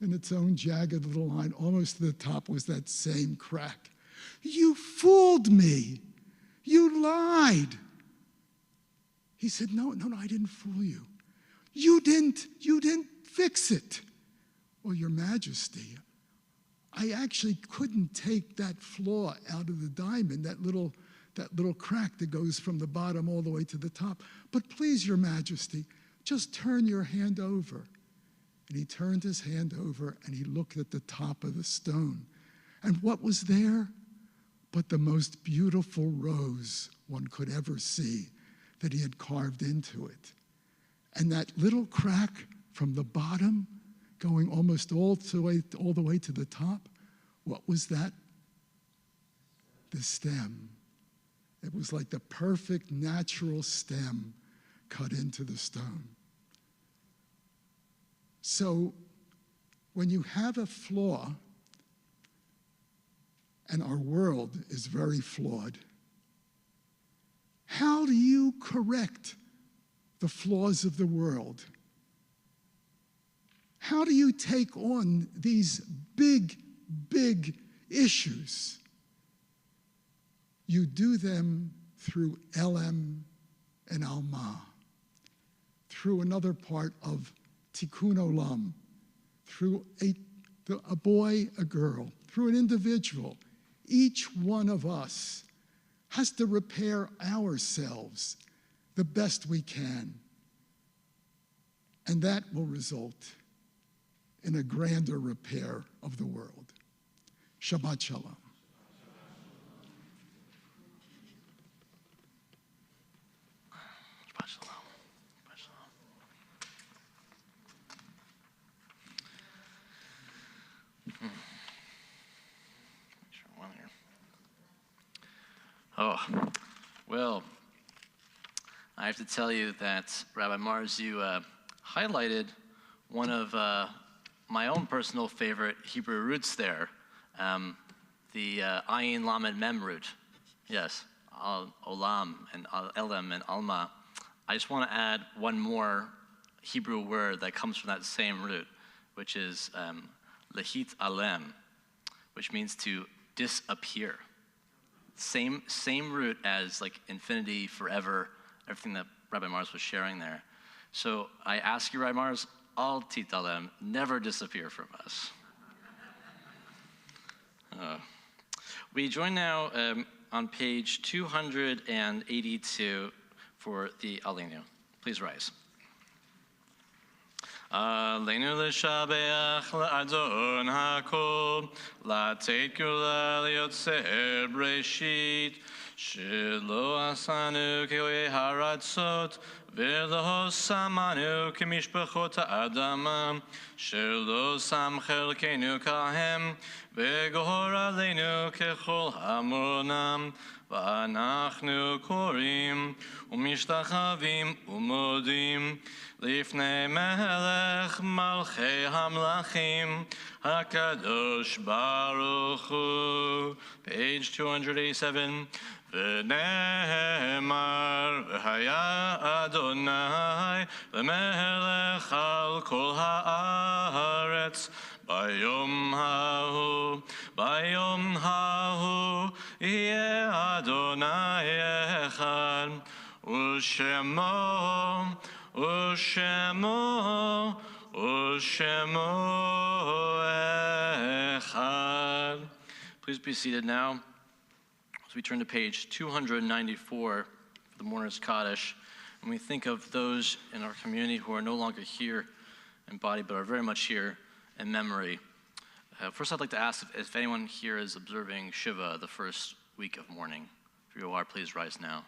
in its own jagged little line, almost to the top, was that same crack. You fooled me. You lied. He said, no, I didn't fool you. You didn't fix it. Well, Your Majesty, I actually couldn't take that flaw out of the diamond, that little crack that goes from the bottom all the way to the top. But please, Your Majesty, Just turn your hand over. And he turned his hand over and he looked at the top of the stone. And what was there but the most beautiful rose one could ever see that he had carved into it. And that little crack from the bottom going almost all the way to the top, what was that? The stem. It was like the perfect natural stem cut into the stone. So when you have a flaw, and our world is very flawed, how do you correct the flaws of the world? How do you take on these big, big issues? You do them through Elem and Alma, through another part of Tikkun Olam, through a boy, a girl, through an individual. Each one of us has to repair ourselves the best we can. And that will result in a grander repair of the world. Shabbat Shalom. Shabbat Shalom. Shabbat Shalom. Oh, well, I have to tell you that, Rabbi Mars, you highlighted one of my own personal favorite Hebrew roots there, the Ayin Lamed Mem root. Yes, Olam and Elem and Alma. I just want to add one more Hebrew word that comes from that same root, which is Lehit Alem, which means to disappear. Same root as like infinity, forever, everything that Rabbi Mars was sharing there. So I ask you, Rabbi Mars, Al Titalem, never disappear from us. We join now on page 282 for the Aleinu. Please rise. Aleinu l'shabeach la'adon hakol, la'teit gula liotzer breshit, shelo asanu ke'oyei haratzot, ve'lo samanu k'mishpachot ha'adama, shelo sam chelkeinu kahem, ve'gohor aleinu kechol hamonam, ואנחנו קוראים ומשתחווים ומודים לפני מלך מלכי המלכים הקדוש ברוך הוא. Page 287. ונאמר והיה אדוני למלך על כל הארץ ביום ההוא יהיה אדוני אחד ושמו אחד. Please be seated now as we turn to page 294 for the Mourner's Kaddish, and we think of those in our community who are no longer here in body but are very much here in memory. First, I'd like to ask if anyone here is observing Shiva, the first week of mourning. If you are, please rise now.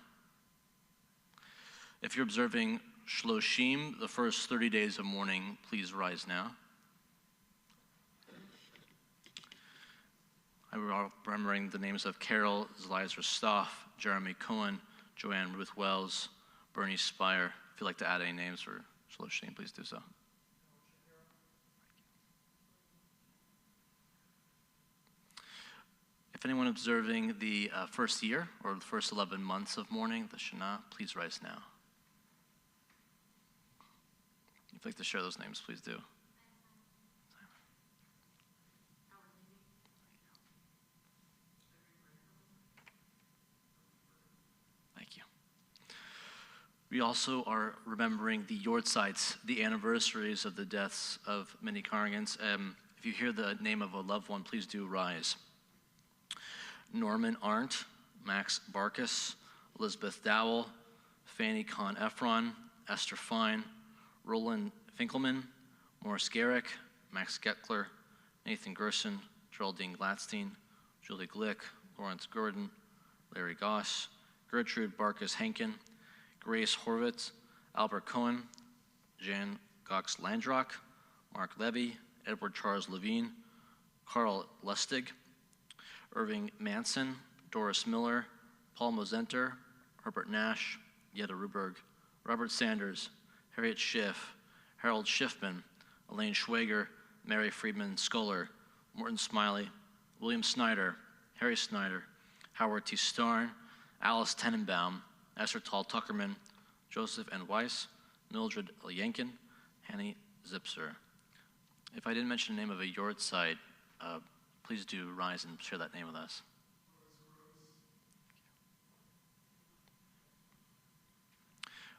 If you're observing Shloshim, the first 30 days of mourning, please rise now. I'm remembering the names of Carol Zleiser Stoff, Jeremy Cohen, Joanne Ruth Wells, Bernie Spire. If you'd like to add any names for Shloshim, please do so. If anyone observing the first year or the first 11 months of mourning, the Shana, please rise now. If you'd like to share those names, please do. Thank you. We also are remembering the Yortzites, the anniversaries of the deaths of many congregants. If you hear the name of a loved one, please do rise. Norman Arndt, Max Barkus, Elizabeth Dowell, Fanny Con Efron, Esther Fine, Roland Finkelman, Morris Garrick, Max Geckler, Nathan Gerson, Geraldine Gladstein, Julie Glick, Lawrence Gordon, Larry Goss, Gertrude Barkas-Henkin, Grace Horvitz, Albert Cohen, Jan Gox Landrock, Mark Levy, Edward Charles Levine, Carl Lustig, Irving Manson, Doris Miller, Paul Mosenter, Herbert Nash, Yetta Ruberg, Robert Sanders, Harriet Schiff, Harold Schiffman, Elaine Schwager, Mary Friedman Scholar, Morton Smiley, William Snyder, Harry Snyder, Howard T. Starn, Alice Tenenbaum, Esther Tall Tuckerman, Joseph N. Weiss, Mildred L. Yankin, Hanny Zipser. If I didn't mention the name of a yard site, please do rise and share that name with us.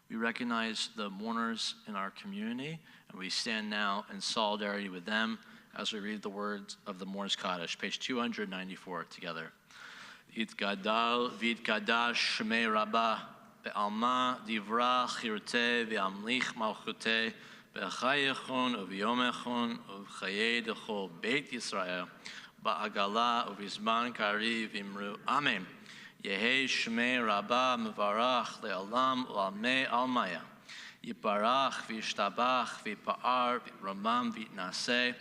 We recognize the mourners in our community, and we stand now in solidarity with them as we read the words of the Mourner's Kaddish, page 294 together. Yitgadal v'yitkadash shmei Rabbah be'alma divra chirteh ve'amlich malchuteh be'chayechon u'v'yomechon u'v'chayei d'chol Beit Yisrael ba'agala u'v'zman kariv imru Amen. Yehei shmei Rabbah mevarach le'olam u'almei almaya. Yiparach v'yishtabach v'yipa'ar v'ramam v'yitnaseh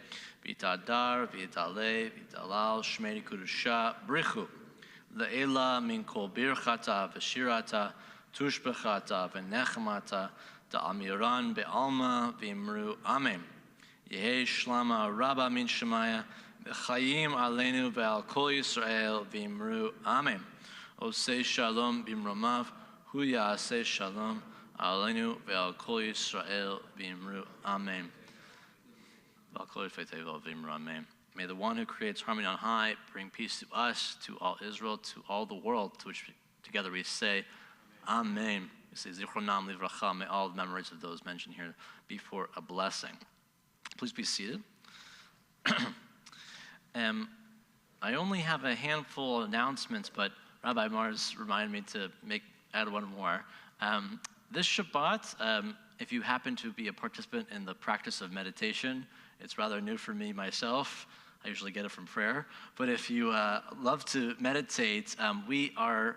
v'yitadar v'yitaleh v'yitalal shmei kudusha brichu. Le'ela min kol birchata v'shirata tushbechata v'nechmata da'amiran be'alma v'imru Amen. Yehei shlama Rabbah min shemaya v'chayim aleinu ve'al kol Yisrael v'imru Amen. Osei shalom bimromav, hu ya'aseh shalom aleinu ve'al kol Yisrael v'imru Amen. Ve'al kol Yisrael v'imru Amen. May the one who creates harmony on high bring peace to us, to all Israel, to all the world, to which together we say, Amen. We say, Zichronam livracha. May all the memories of those mentioned here be for a blessing. Please be seated. I only have a handful of announcements, but Rabbi Mars reminded me to add one more. This Shabbat, if you happen to be a participant in the practice of meditation, it's rather new for me myself. I usually get it from prayer. But if you love to meditate, we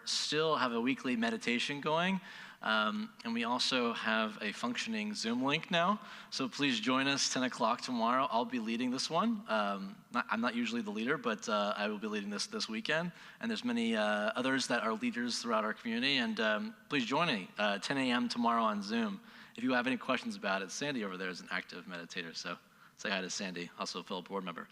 still have a weekly meditation going. And we also have a functioning Zoom link now. So please join us 10 o'clock tomorrow. I'll be leading this one. I'm not usually the leader, but I will be leading this weekend. And there's many others that are leaders throughout our community. And please join me 10 a.m. tomorrow on Zoom. If you have any questions about it, Sandy over there is an active meditator. So say hi to Sandy, also a fellow board member.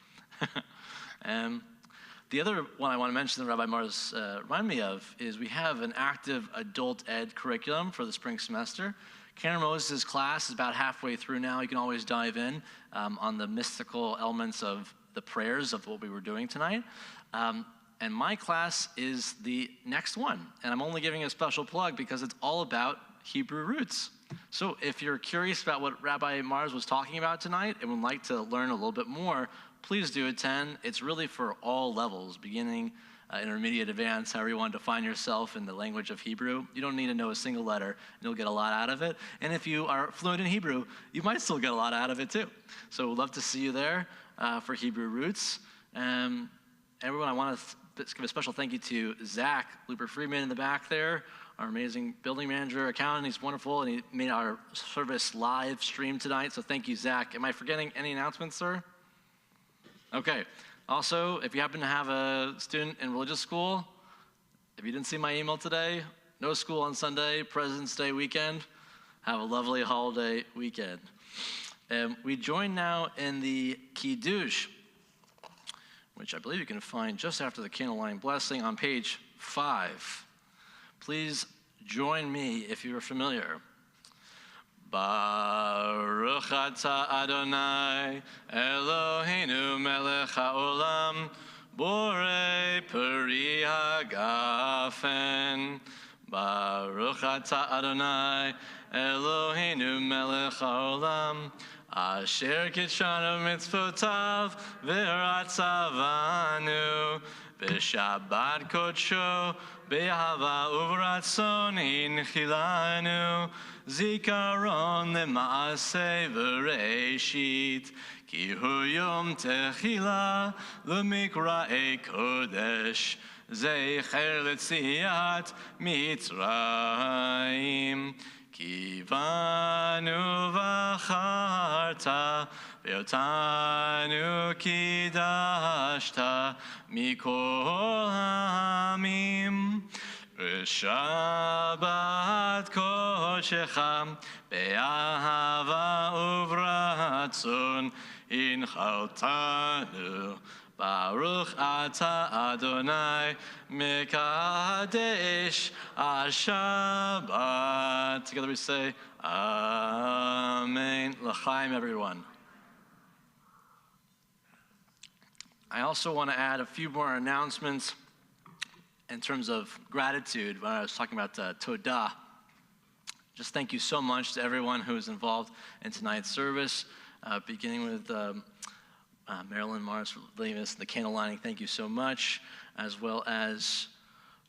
The other one I want to mention that Rabbi Mars reminded me of is we have an active adult ed curriculum for the spring semester. Karen Moses' class is about halfway through now. You can always dive in on the mystical elements of the prayers of what we were doing tonight. And my class is the next one. And I'm only giving a special plug because it's all about Hebrew roots. So if you're curious about what Rabbi Mars was talking about tonight and would like to learn a little bit more, please do attend. It's really for all levels, beginning, intermediate, advanced, however you want to define yourself in the language of Hebrew. You don't need to know a single letter, and you'll get a lot out of it. And if you are fluent in Hebrew, you might still get a lot out of it too. So we'd love to see you there for Hebrew Roots. Everyone, I want to give a special thank you to Zach Luper-Friedman in the back there, our amazing building manager, accountant. He's wonderful, and he made our service live stream tonight. So thank you, Zach. Am I forgetting any announcements, sir? Okay. Also, if you happen to have a student in religious school, if you didn't see my email today, no school on Sunday, President's Day weekend. Have a lovely holiday weekend. We join now in the Kiddush, which I believe you can find just after the candle lighting blessing on page 5. Please join me if you are familiar. Baruch atah Adonai Eloheinu melech haolam borei peri hagafen. Baruch atah Adonai Eloheinu melech haolam asher kitshanu mitzvotav v'ratzavanu בשבת קודשו, באהבה וברצון הנחילנו, זיכרון למעשה וראשית, כי הוא יום תחילה למקראי קודש, זכר ליציאת מצרים. כי בנו בחרת, ואותנו קידשת מכל העמים. בשבת קודשך, באהבה וברצון הנחלתנו. Baruch atah Adonai mekadesh Shabbat. Together we say, Amen. L'chaim, everyone. I also want to add a few more announcements in terms of gratitude. When I was talking about Todah, just thank you so much to everyone who was involved in tonight's service, beginning with Marilyn Mars for leading us in the candle lighting. Thank you so much. As well as,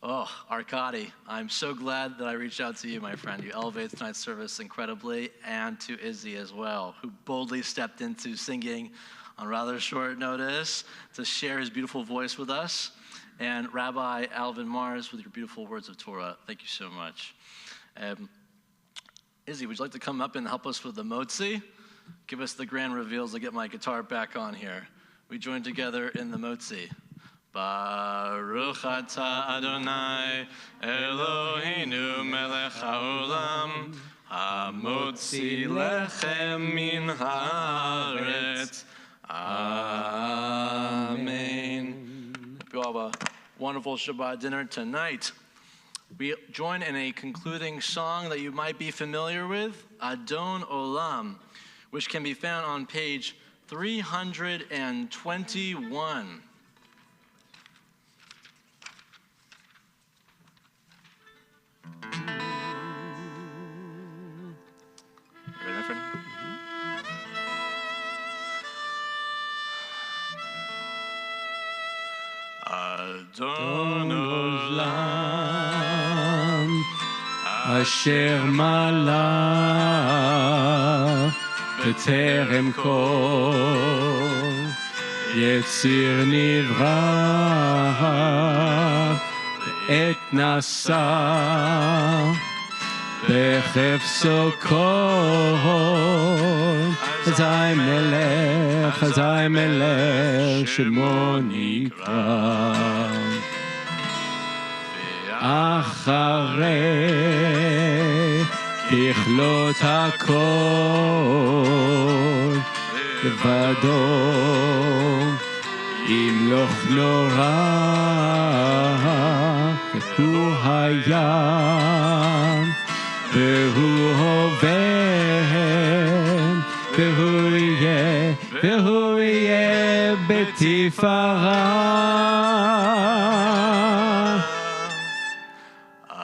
Arkadiy. I'm so glad that I reached out to you, my friend. You elevated tonight's service incredibly, and to Izzy as well, who boldly stepped into singing on rather short notice to share his beautiful voice with us. And Rabbi Alvin Mars with your beautiful words of Torah. Thank you so much. Izzy, would you like to come up and help us with the motzi? Give us the grand reveals to get my guitar back on here. We join together in the motzi. Baruch atah Adonai Eloheinu melech haolam hamotzi lechem min haaretz. Amen. Hope you all have a wonderful Shabbat dinner tonight. We join in a concluding song that you might be familiar with, Adon Olam, which can be found on page 321. Ready, my friend? Adon Olam asher malach בטרם כל יציר נברא ועת נשא בחפצו כל אזי מלך שמו נקרא אחרי ככלות הכל לבדו ימלוך נורא והוא היה והוא הווה והוא יהיה בתפארה.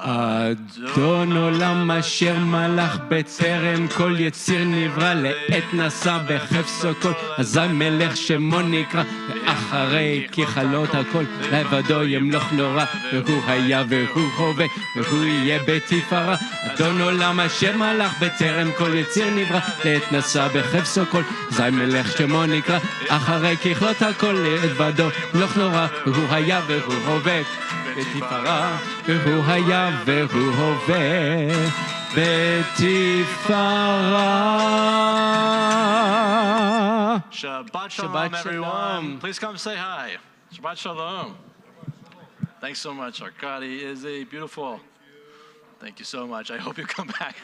אדון עולם אשר מלך בטרם כל יציר נברא לעת נשא בחפצו כל אזי מלך שמו נקרא ואחרי ככלות הכל לבדו ימלוך נורא והוא היה והוא הווה והוא יהיה בתפארה. אדון עולם אשר מלך בטרם כל יציר נברא לעת נשא בחפצו כל אזי מלך שמו נקרא אחרי ככלות הכל לבדו ימלוך נורא והוא היה והוא הווה בתפארה והוא היה והוא הווה בתפארה. Shabbat shalom, everyone. Please come say hi. Shabbat shalom. Thanks so much, Arkadiy. Izzy, beautiful. Thank you so much. I hope you come back.